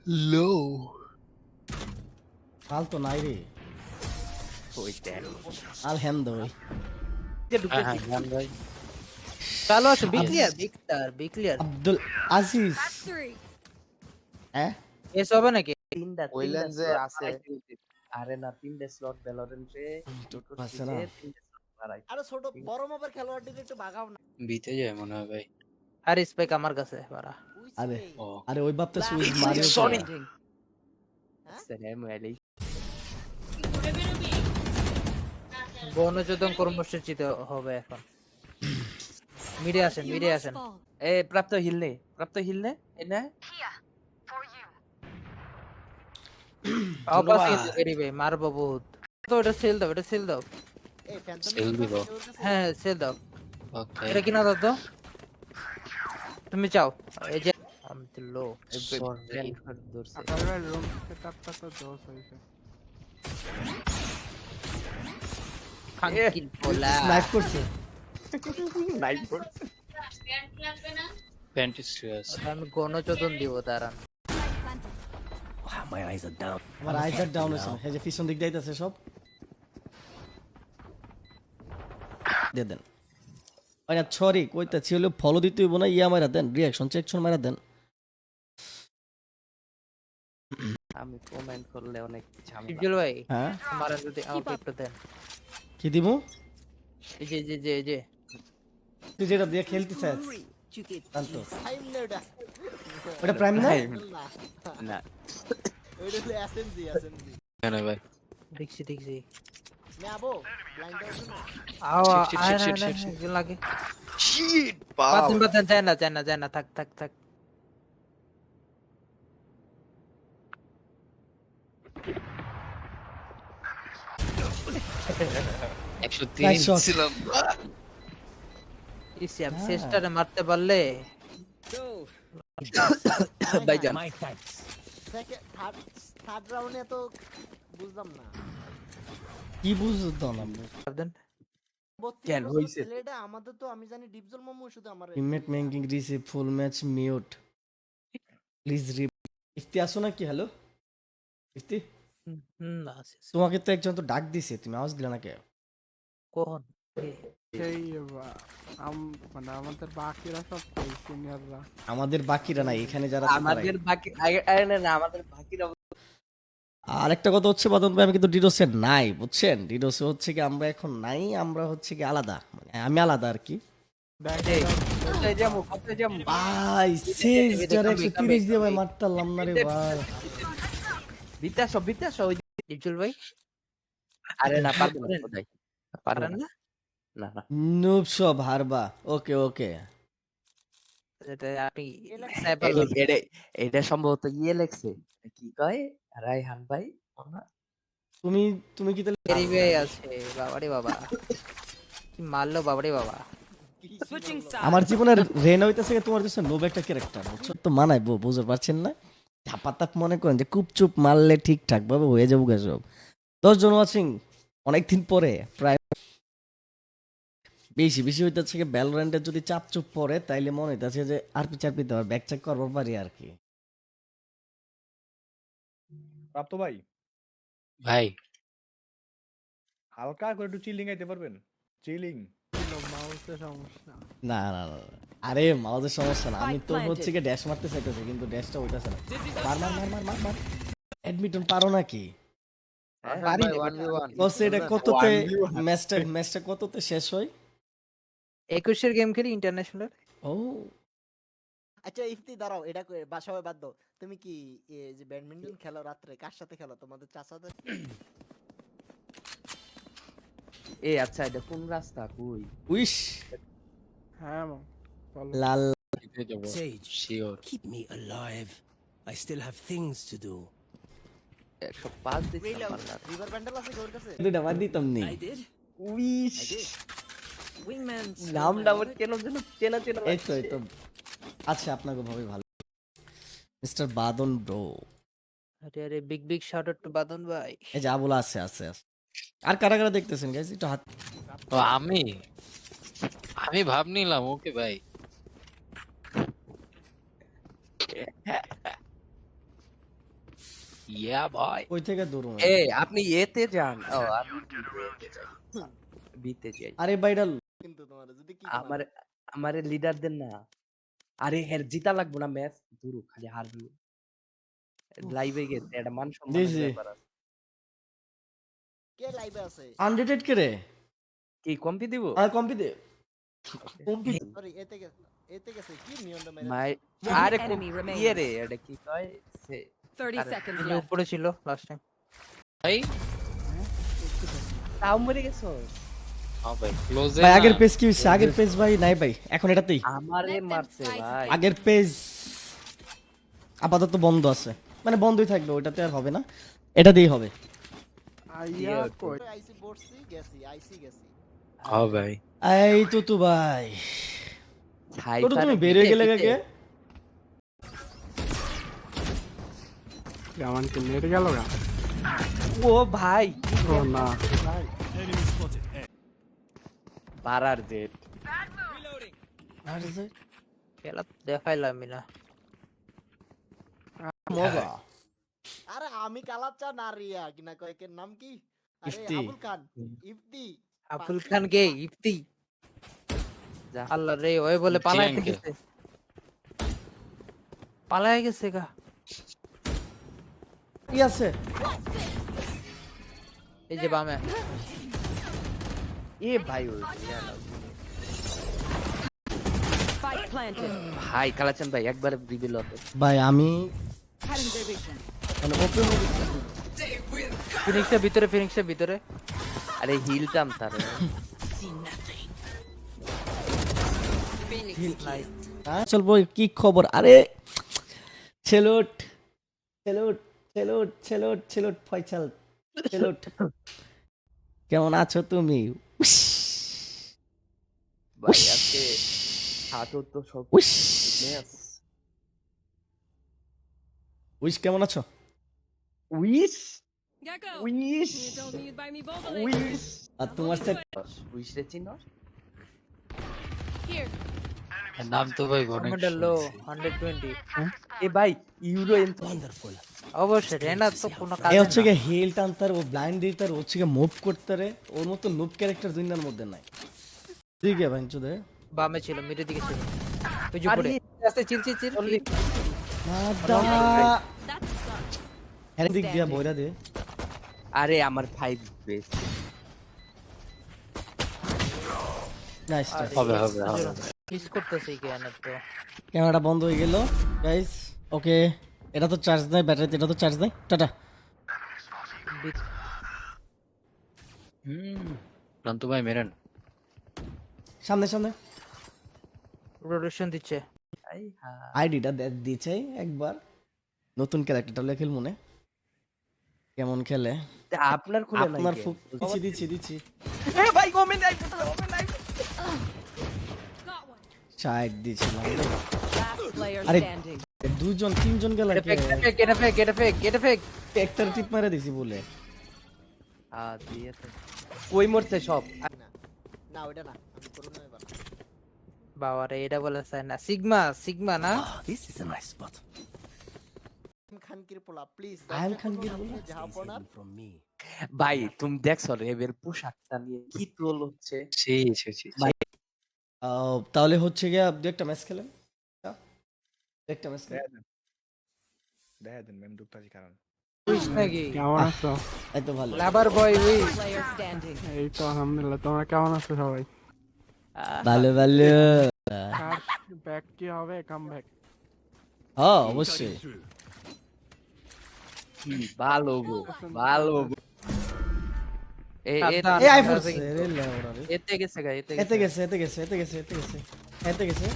low. কাল তো নাই রে ওই দেখ আল হ্যাম দই গান ভাই চালু আছে বি ক্লিয়ার আব্দুল আজিজ হ্যাঁ এস হবে নাকি ওইলেন যে আছে আরে না তিনটে স্লট ভ্যালোরেন্টে পাচ্ছে না আরে ছোট বড় মাপের খেলোয়াড়দের একটু বাগাও না বিতে যায় মনে হয় ভাই আর স্পাইক আমার কাছে বাড়া আরে ও আরে ওই বাপটা সুইচ মারিও Sorry. সালাম আলাইকুম গণযোদ্ধন কর্মসূচিতে হবে এখন মিডে আসেন এ প্রাপ্ত হিল নে এনা অপাস এরি ভাই মারবো বহুত তো এটা সেল দাও এই ফ্যান্টম Sell দিব। হ্যাঁ সেল দাও ওকে এটা কিনা দাও তো তুমি চাও এই যে আমি তো লো ধরছে খাঙ্কিল পোলা স্নাইপ করছে প্যান্টি সিরিয়াস আমি গণযোদ্ধন দিব তারা আমার আইজার ডাউন হয়েছে এই যে পিছন দিক যাইতেছে সব দিয়ে দেন ওই না সরি কইতা ছিল ফলো দিতে হইব না ইয়া মারা দেন রিঅ্যাকশন চেকশন মারা দেন আমি কমেন্ট করলে অনেক ঝামেলা শিবজুল ভাই হ্যাঁ আমার যদি আমাকে একটু দেন কি দিমু এই যে তুই যেটা দিয়ে খেলতে চাস জানতো টাইম না ওটা ওটা প্রাইম না না ওইটা হলো এসএমজি কেন ভাই দেখছি মে আবো ব্লাইন্ড আউট না আও Shit, আয় shit, না shit, shit. একজন লাগে শিট বাতিন যায় না থাক Nice shot. ছিলাম ইসি আমি শেষটারে মারতে পারলে ভাইজান সেকেন্ড থার্ড রাউন্ডে তো বুঝলাম না কি বুঝতো না দেন 32 কেন বছর হইছে? ছেলেটা আমাদের তো আমি জানি ডিপজল মামু শুধু আমার teammate making receive full match mute please Ifti আসো না কি হ্যালো ইফতি না তোমাকে তো একজন তো ডাক দিছে তুমি আওয়াজ দিলে না কে কোন সেই মানে আমাদের বাকিরা সব সিনিয়ররা আমাদের বাকিরা নাই এখানে যারা আছে তারাই। আমাদের বাকি আরে না আমাদের বাকিরা আর একটা কথা হচ্ছে বাদন ভাই আমি কিন্তু ডিডোসে নাই বুঝছেন ডিডোসে হচ্ছে কি আমরা এখন নাই আমরা হচ্ছে কি আলাদা মানে আমি আলাদা আর কি কোথায় যাবো ভাই শেষ যারা 130 দিয়ে ভাই মারতাম না রে ভাই বিতাস ওই ডিপজল ভাই আরে না পারবো না পারেন? কোথায় পারেন পারবো না না না নুব সব হারবা ওকে ওকে এটা আপনি স্নাইপার লোক এটা সম্ভবত ইয়ে লেখছে কি কয় রায়হান ভাই তুমি তুমি কি তাহলে এরি ভাই আছে বাবারে বাবা কি মারলো বাবারে বাবা আমার জীবনের রেন হইতেছে কি তোমার কাছে নোব একটা ক্যারেক্টার বুঝছো তো মানাই বুঝতে পারছেন না ধাপাতাপ মনে করেন যে খুব চুপ মারলে ঠিকঠাক ভাবে হয়ে যাবো গে সব 10 জন ওয়াচিং অনেকদিন পরে প্রায় বেশি হইতেছে কি ভ্যালোরেন্টের যদি চাপ চুপ পড়ে তাইলে মনে হইতাছে যে আরপি চারপি দেওয়ার ব্যাক চেক করবার পারি আর কি প্রাপ্ত ভাই ভাই হালকা করে একটু চিলিং আইতে পারবেন চিলিং মাউসের সমস্যা না আরে মাউসের সমস্যা না আমি তো হচ্ছে কি ড্যাশ মারতে চাইতেছি কিন্তু ড্যাশটা হইতাছে না মার অ্যাডমিটন পারো নাকি পারি বস এটা কততে ম্যাচটা কততে শেষ হয় 21 এর গেম খেলি ইন্টারন্যাশনাল ও আচ্ছা ইফতি দাঁড়াও এটা বাসায় বাদ দাও তুমি কি যে ব্যাডমিন্টন খেলো রাত্রে কার সাথে খেলো তোমাদের চাচাদের এই আচ্ছা এটা কোন রাস্তা কই উইশ হ্যাঁ বলো লাল বিতে যাব Sage, sure keep me alive. I still have things to do. 105 দিছি রিভার ব্যান্ডেল আছে কি ওর কাছে দুইটা বাদ দিতাম নি I did. Wish I did. Wingman's নাম ডাবল কেন যেন চেনা এই তো আচ্ছা আপনাকে ভাবে ভালো মিস্টার বাদন ব্রো আরে বিগ শাউট আউট টু বাদন ভাই এই যে আবুল আছে আর কারা দেখতেছেন গাইস একটু হাত তো আমি ভাব নিলাম ওকে ভাই ইয়া ভাই কই থেকে দৌড়ো এ আপনি এতে যান ও আমি বিতে যাই আরে বাইডা কিন্তু তোমার যদি কি আমার আমারে লিডার দেন না আরে হের জিতা লাগবো না ম্যাচ দূর খালি হারবি লাইভে গেছে এটা মান সম্মানের দিছি। ব্যাপার আছে। কে লাইভে আছে? আনরেটেড কে রে কি কম্পি দিব আর কম্পি দে কম্পি সরি এতে গেছে কি নিয়ন্ত্রণ মেরে মাই One আরে enemy remaining. ইয়ে রে এটা কি কয় সে 30 Are- seconds এই যে left. উপরে ছিল লাস্ট টাইম। ভাই তাও মরে গেছো হ্যাঁ ভাই ক্লোজে ভাই আগের পেজ কি হইছে আগের পেজ ভাই নাই ভাই এখন এটাতেই আমারে Let them মারছে fight. ভাই আগের পেজ আপাতত বন্ধ আছে মানে বন্ধই থাকবে ওটাতে আর হবে না এটা দিয়েই হবে আইয়া কই আইসি বসছি গেছি আইসি গেছি। হ্যাঁ ভাই এই তো ভাই ছাই তো তুমি পারে- বের হয়ে গেলে পিছে। কে আমার কি নেট গেল গা ও ভাই ও না বারার জেট খেলা তো দেখাইলামই না। মজা আরে আমি কালাচ্চা না রিয়া কিনা কয় এর নাম কি? আরে ইফতি। আবুল খান ইফতি আবুল খান কে ইফতি যা। আল্লাহ রে ওই বলে পালাইতে জিয়ানকে। গেছে পালাই গেছে গা কি আছে এই যে বামে এ ভাই ওই Spike planted. ভাই কালাচান ভাই একবার রিভিল হতে ভাই আমি Cutting their vision. মানে ওপেন ফিনিক্সের ভিতরে আরে হিলতাম তারে চলবো কি খবর আরে salute salute salute salute salute Faisal salute কেমন আছো তুমি ভাই আজকে হাতও তো সব উইশ ম্যাচ উইশ কেমন আছো wish Gecko. Wish You told me you'd buy me boba wish আর তোমার সাথে উইশ রে চিনো Here. নাম তো ভাই অনেক কমান্ডার লো শুনছি। 120 এ ভাই ইউরো Wonderful. অবশ্যই রেনা তো কোনো কাজ এ হচ্ছে গিয়ে হেল টানতার ও ব্লাইন্ড দিতার হচ্ছে গিয়ে মুভ করতারে ওর মতো নুব ক্যারেক্টার দুনিয়ার মধ্যে নাই ঠিক আছে ভাঞ্চু দে বামে ছিল মিডের দিকে ছিল ওই যে উপরে আস্তে চিল মাদা That sucks. হ্যাঁ দিক দিয়া বইরা দে আরে আমার 5 বেস নাইস হবে হবে হবে মিস করতেছে কেন তো ক্যামেরাটা বন্ধ হয়ে গেল গাইস ওকে এটা তো চার্জ দেয় ব্যাটারিতে এটা তো চার্জ দেয় টাটা প্রান্ত ভাই মেরেন সামনে সামনে রোটেশন দিচ্ছে আই হা আইডিটা দিয়েছে একবার নতুন ক্যারেক্টারটা লেখেল মনে কেমন খেলে তা আপনার খুলে নাই আপনার কে? দিচ্ছি দিচ্ছি দিচ্ছি এ ভাই comment I comment Got one. Side দিয়েছিলাম Last player Are- standing. দুজন তিনজন গেল গেট ফেক একটার টিপ মারা দিছি বলে আ দিয়েছে কই মরছে সব না ওটা না আমি করব না এবার। বাবা রে এটা বলে চাই না সিগমা না Ah, this is a nice spot. খানকির পোলা প্লিজ আয়ান খানকির পোলা? জাহাপনার Anything from me. ভাই তুমি দেখছো রেবের পোশাকটা নিয়ে কি ট্রোল হচ্ছে সেই সেই তাহলে হচ্ছে গিয়ে দু একটা ম্যাচ খেলেন দু একটা ম্যাচ খেলেন দেখা দেন ম্যাম ঢুকতাছি কারণ উইস নাকি কেমন আছো এই তো ভালো লাভার বয় উইস Player standing. এই তো আলহামদুলিল্লাহ তোমরা কেমন আছো সবাই ভালো ভালো ব্যাক কি হবে কাম ব্যাক হ্যাঁ অবশ্যই কি ভালো গো ভালো গো সাবধান। এই আইফোন রে লেওড়া রে এতে গেছে গা এতে এতে গেছে এতে গেছে এতে গেছে এতে গেছে এতে গেছে